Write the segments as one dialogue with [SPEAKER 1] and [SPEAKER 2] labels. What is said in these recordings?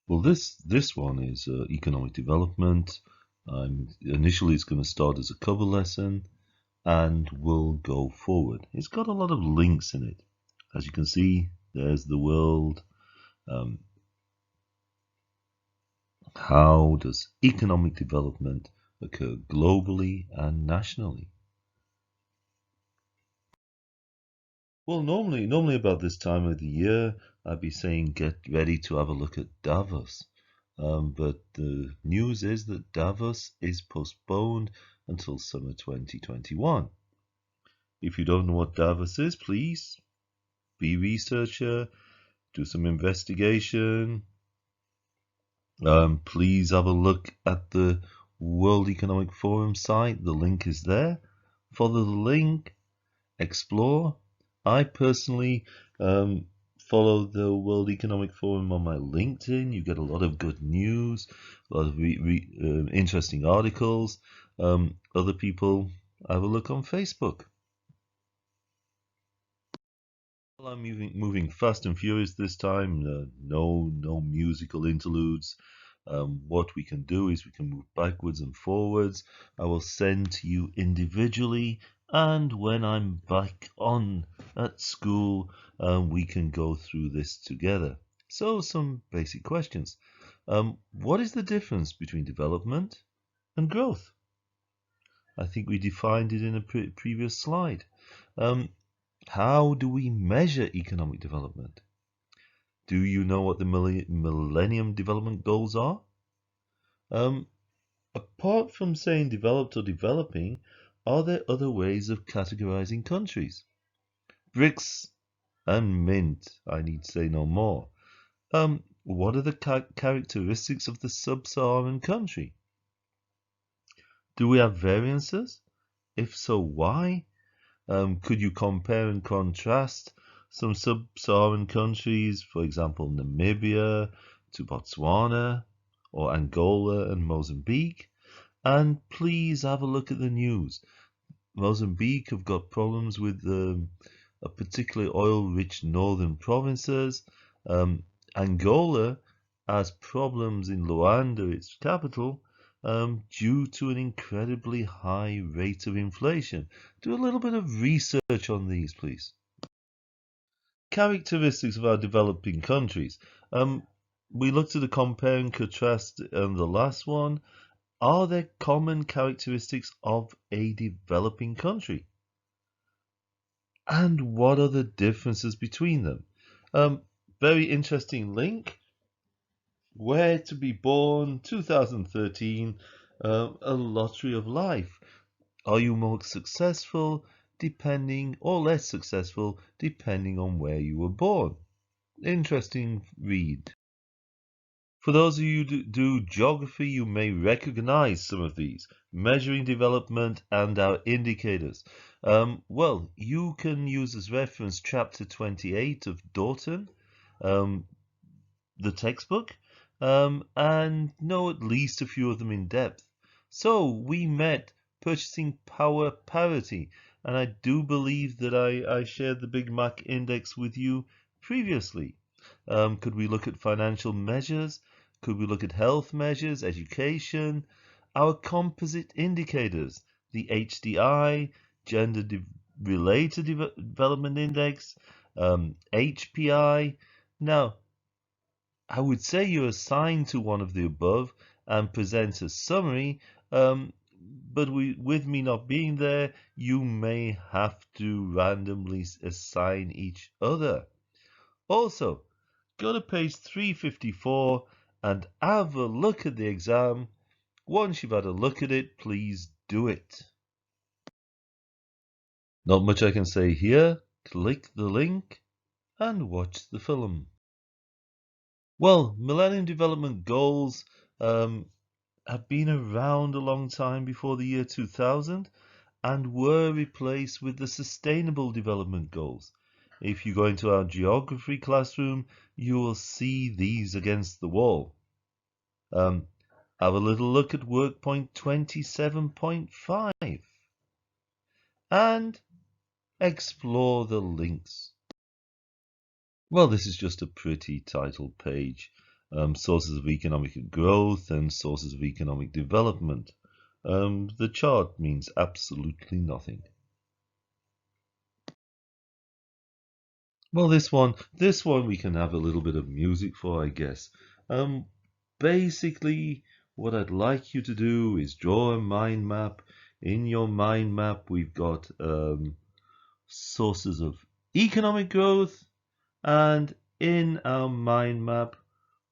[SPEAKER 1] Well, this one is economic development. Initially, it's going to start as a cover lesson and will go forward. It's got a lot of links in it. As you can see, there's the world. Um, how does economic development occur globally and nationally? Well, normally about this time of the year, I'd be saying get ready to have a look at Davos. But the news is that Davos is postponed until summer 2021. If you don't know what Davos is, please be a researcher, do some investigation. Please have a look at the World Economic Forum site. The link is there. Follow the link, explore. I personally follow the World Economic Forum on my LinkedIn. You get a lot of good news, a lot of interesting articles. Other people have a look on Facebook. Well, I'm moving fast and furious this time. No musical interludes. What we can do is we can move backwards and forwards. I will send to you individually, and when I'm back on at school, we can go through this together. So, some basic questions. What is the difference between development and growth? I think we defined it in a previous slide. Um, how do we measure economic development? Do you know what the Millennium Development Goals are? Apart from saying developed or developing, are there other ways of categorizing countries? BRICS and Mint, I need say no more. What are the characteristics of the sub-Saharan country? Do we have variances? If so, why? Could you compare and contrast some sub-Saharan countries, for example, Namibia to Botswana, or Angola and Mozambique? And please have a look at the news. Mozambique have got problems with a particularly oil-rich northern provinces. Angola has problems in Luanda, its capital, due to an incredibly high rate of inflation. Do a little bit of research on these, please. Characteristics of our developing countries. We looked at the compare and contrast on the last one. Are there common characteristics of a developing country? And what are the differences between them? Very interesting link. Where to be born, 2013, a lottery of life. Are you more successful depending or less successful depending on where you were born? Interesting read. For those of you who do geography, you may recognize some of these. Measuring development and our indicators. Well, you can use as reference chapter 28 of Dorton, the textbook, and know at least a few of them in depth. So we met purchasing power parity, and I do believe that I shared the Big Mac index with you previously. Could we look at financial measures? Could we look at health measures, education, our composite indicators, the HDI, Gender-Related Development Index, HPI? Now, I would say you're assigned to one of the above and present a summary, but with me not being there, you may have to randomly assign each other. Also, go to page 354 and have a look at the exam. Once you've had a look at it, please do it. Not much I can say here. Click the link and watch the film. Well, Millennium Development Goals have been around a long time before the year 2000 and were replaced with the Sustainable Development Goals. If you go into our geography classroom, you will see these against the wall. Have a little look at work point 27.5 and explore the links. Well, this is just a pretty title page. sources of economic growth and sources of economic development. The chart means absolutely nothing. Well, this one we can have a little bit of music for, I guess. Basically, what I'd like you to do is draw a mind map. In your mind map, we've got sources of economic growth, and in our mind map,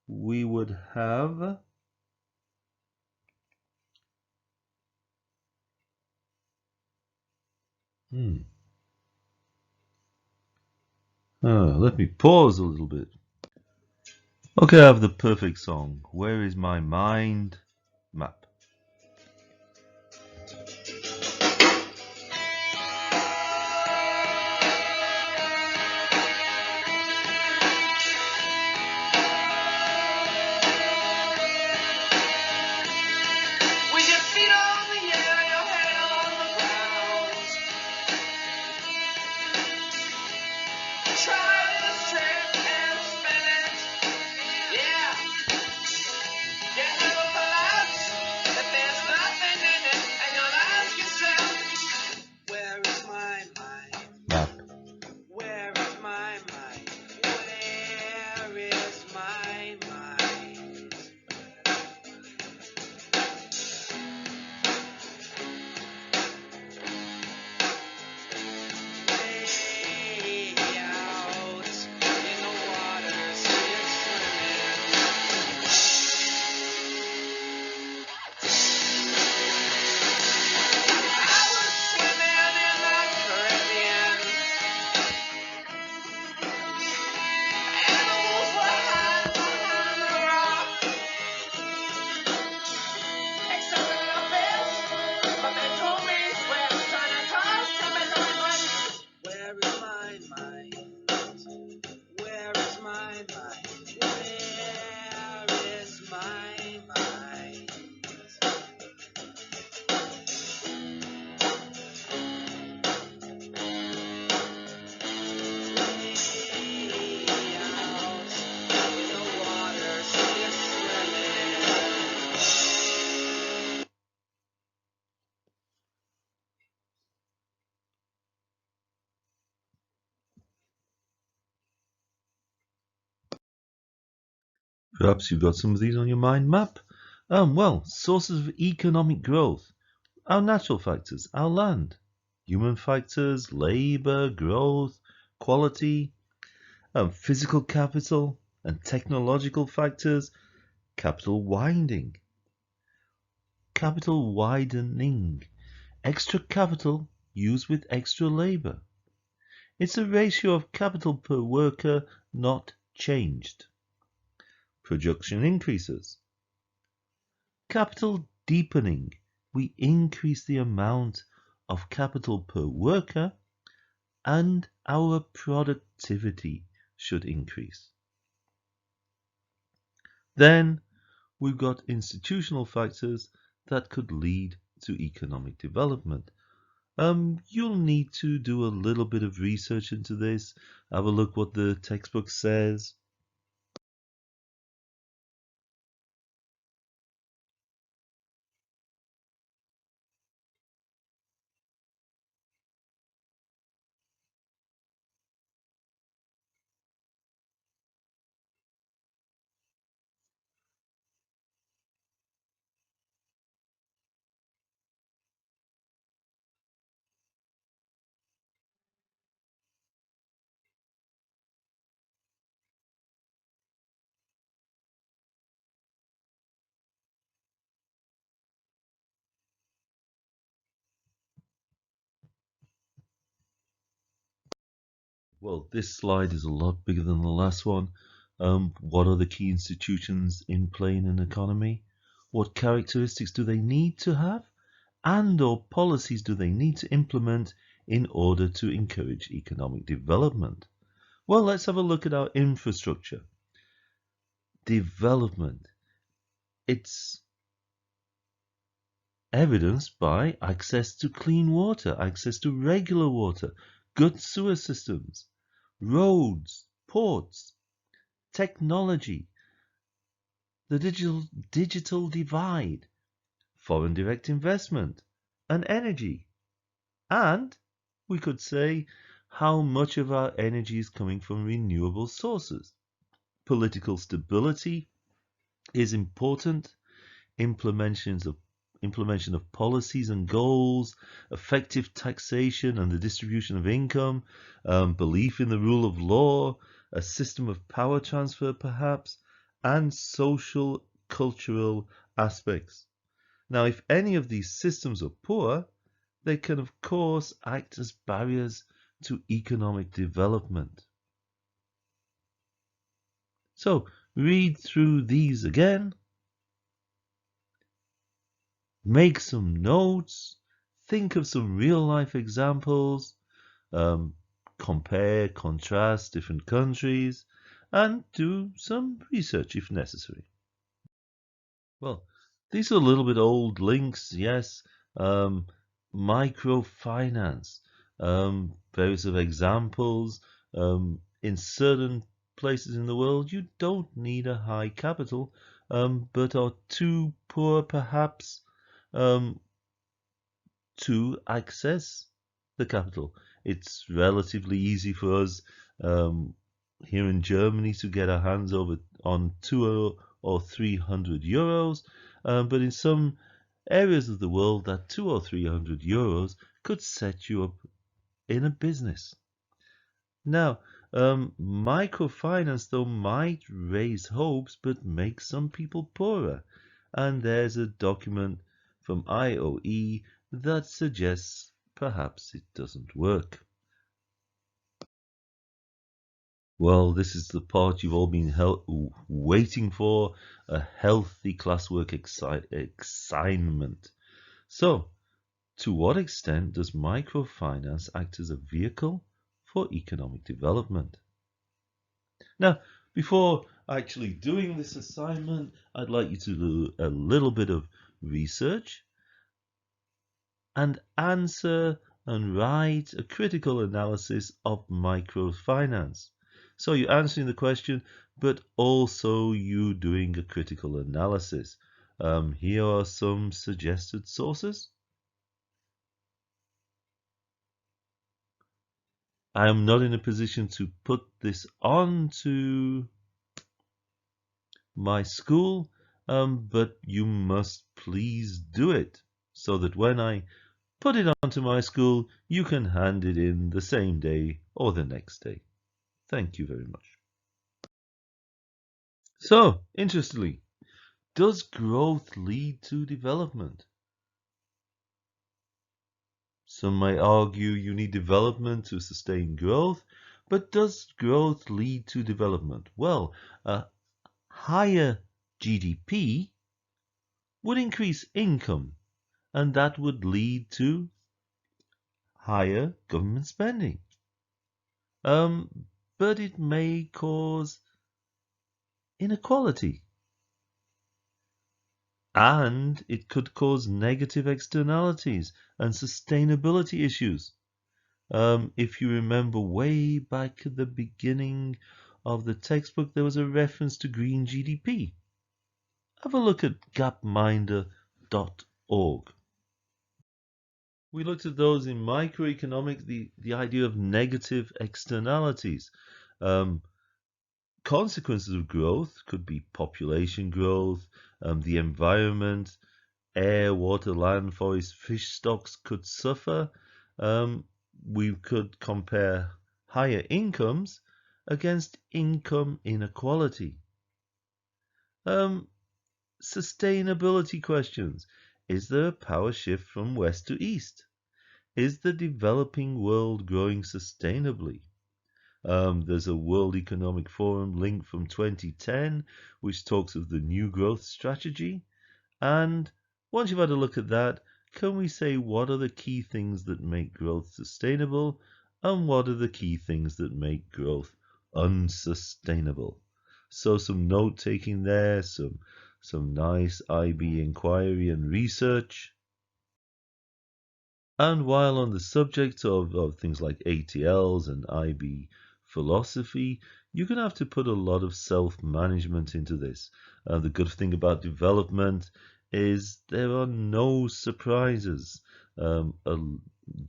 [SPEAKER 1] we would have let me pause a little bit. Okay, I have the perfect song. Where is my mind map? Perhaps you've got some of these on your mind map. Well, sources of economic growth. Our natural factors, our land. Human factors, labor, growth, quality. Physical capital and technological factors. Capital widening. Capital widening. Extra capital used with extra labor. It's a ratio of capital per worker not changed. Production increases. Capital deepening. We increase the amount of capital per worker and our productivity should increase. Then we've got institutional factors that could lead to economic development. You'll need to do a little bit of research into this, have a look what the textbook says. Well, this slide is a lot bigger than the last one. What are the key institutions in play in an economy? What characteristics do they need to have? And or policies do they need to implement in order to encourage economic development? Well, let's have a look at our infrastructure. Development. It's evidenced by access to clean water, access to regular water, good sewer systems, roads, ports, technology, the digital divide, foreign direct investment, and energy. And we could say how much of our energy is coming from renewable sources. Political stability is important. Implementation of policies and goals, effective taxation and the distribution of income, belief in the rule of law, a system of power transfer perhaps, and social cultural aspects. Now, if any of these systems are poor, they can of course act as barriers to economic development. So read through these again, make some notes, think of some real life examples, compare, contrast different countries, and do some research if necessary. Well, these are a little bit old links, yes. Microfinance, various of examples. In certain places in the world, you don't need a high capital, but are too poor perhaps to access the capital. It's relatively easy for us here in Germany to get our hands on 200 or 300 euros, but in some areas of the world, that 200 or 300 euros could set you up in a business. Now, microfinance though might raise hopes, but make some people poorer. And there's a document from IOE that suggests perhaps it doesn't work. Well, this is the part you've all been waiting for, a healthy classwork assignment. So, to what extent does microfinance act as a vehicle for economic development? Now, before actually doing this assignment, I'd like you to do a little bit of research and answer and write a critical analysis of microfinance. So you're answering the question, but also you doing a critical analysis. Here are some suggested sources. I am not in a position to put this onto my school, but you must please do it so that when I put it onto my school, you can hand it in the same day or the next day. Thank you very much. So, interestingly, does growth lead to development? Some might argue you need development to sustain growth, but does growth lead to development? Well, a higher GDP would increase income, and that would lead to higher government spending. But it may cause inequality, and it could cause negative externalities and sustainability issues. If you remember way back at the beginning of the textbook, there was a reference to green GDP. Have a look at gapminder.org. We looked at those in microeconomics, the idea of negative externalities. Consequences of growth could be population growth, the environment, air, water, land, forest, fish stocks could suffer. We could compare higher incomes against income inequality. Sustainability questions. Is there a power shift from west to east? Is the developing world growing sustainably? There's a World Economic Forum link from 2010, which talks of the new growth strategy. And once you've had a look at that, can we say what are the key things that make growth sustainable and what are the key things that make growth unsustainable? So some note taking there, some nice IB inquiry and research. And while on the subject of things like ATLs and IB philosophy, you're going to have to put a lot of self-management into this. The good thing about development is there are no surprises. Um, a,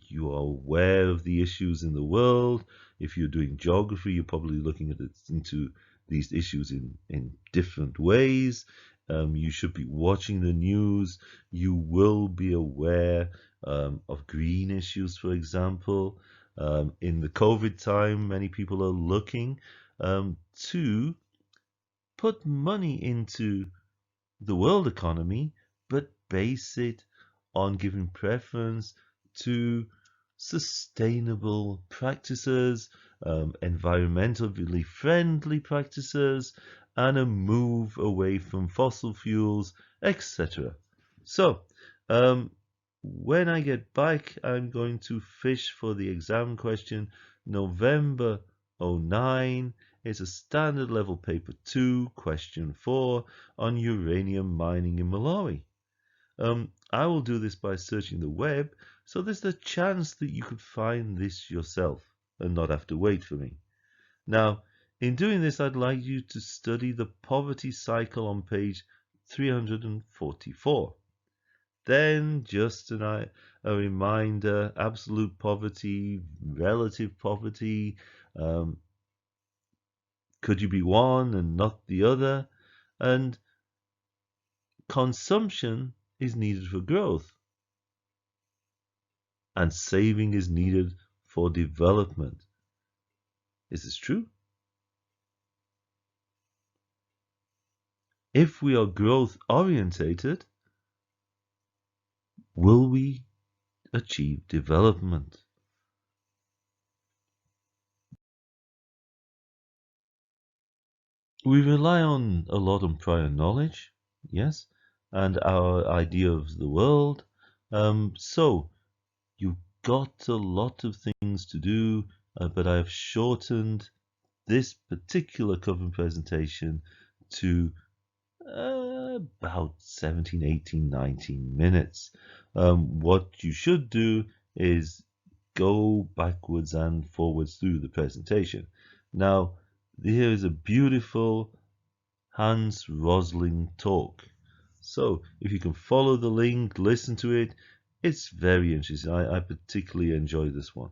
[SPEAKER 1] you are aware of the issues in the world. If you're doing geography, you're probably looking at it into these issues in different ways. You should be watching the news. You will be aware of green issues, for example. In the COVID time, many people are looking to put money into the world economy, but base it on giving preference to sustainable practices, environmentally friendly practices, and a move away from fossil fuels, etc. So, when I get back, I'm going to fish for the exam question November '09. It's a standard level paper 2, question 4 on uranium mining in Malawi. I will do this by searching the web, so there's the chance that you could find this yourself and not have to wait for me. Now, in doing this, I'd like you to study the poverty cycle on page 344. Then just a reminder, absolute poverty, relative poverty, could you be one and not the other? And consumption is needed for growth, and saving is needed for development. Is this true? If we are growth orientated, will we achieve development? We rely on a lot on prior knowledge, yes, and our idea of the world. So you've got a lot of things to do, but I've shortened this particular cover presentation to about 17, 18, 19 minutes. What you should do is go backwards and forwards through the presentation. Now, here is a beautiful Hans Rosling talk. So if you can follow the link, listen to it, it's very interesting. I particularly enjoy this one.